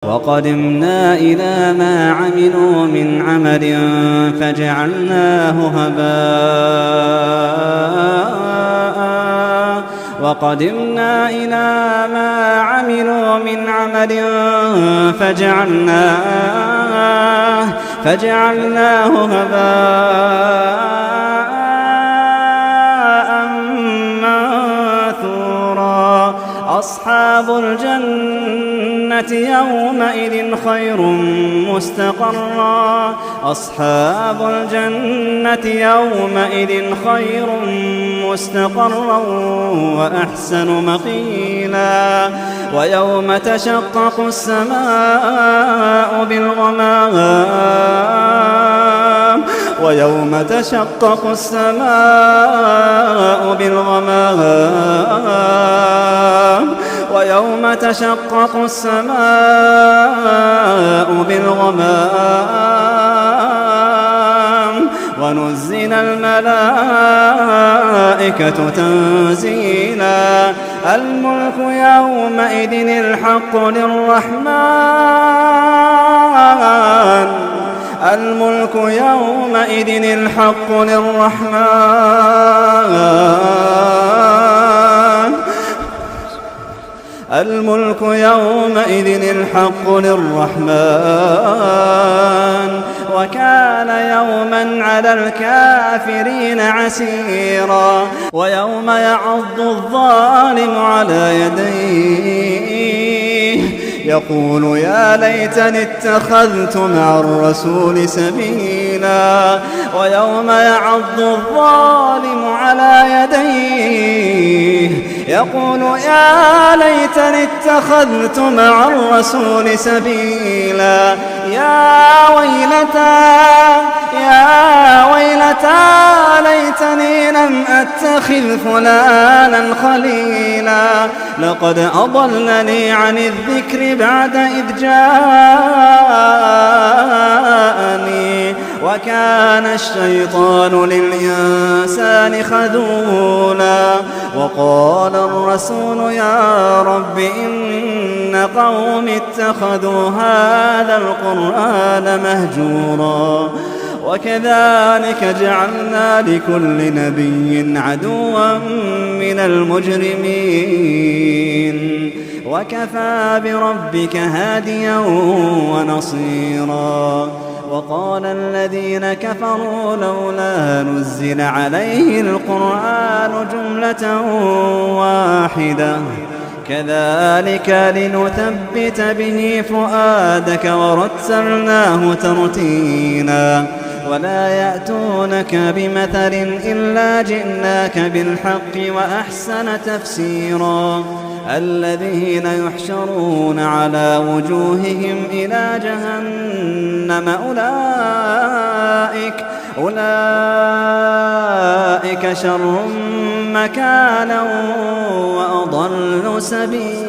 وقدمنا إلى ما عملوا من عمل فجعلناه هباء منثورا أصحاب الجنة يومئذ خير مستقرا وأحسن مقيلا ويوم تشقق السماء بالغمام ونزل الملائكة تنزيلا الملك يومئذ الحق للرحمن وكان يوما على الكافرين عسيرا ويوم يعض الظالم على يديه يقول يا ليتني اتخذت مع الرسول سبيلا ويوم يعض الظالم على يديه يقول يا ليتني اتخذت مع الرسول سبيلا يا ويلتى ليتني لم أتخذ فلانا خليلا لقد أضلني عن الذكر بعد إذ جاءني وكان الشيطان للإنسان خذولا وقال الرسول يا رب إن قومي اتخذوا هذا القرآن مهجورا وكذلك جعلنا لكل نبي عدوا من المجرمين وكفى بربك هاديا ونصيرا وقال الذين كفروا لولا نزل عليه القرآن جملة واحدة كذلك لنثبت به فؤادك ورتلناه ترتيلا ولا يأتونك بمثل إلا جئناك بالحق وأحسن تفسيرا الذين يحشرون على وجوههم إلى جهنم أولئك شر مكانا وأضل سبيلا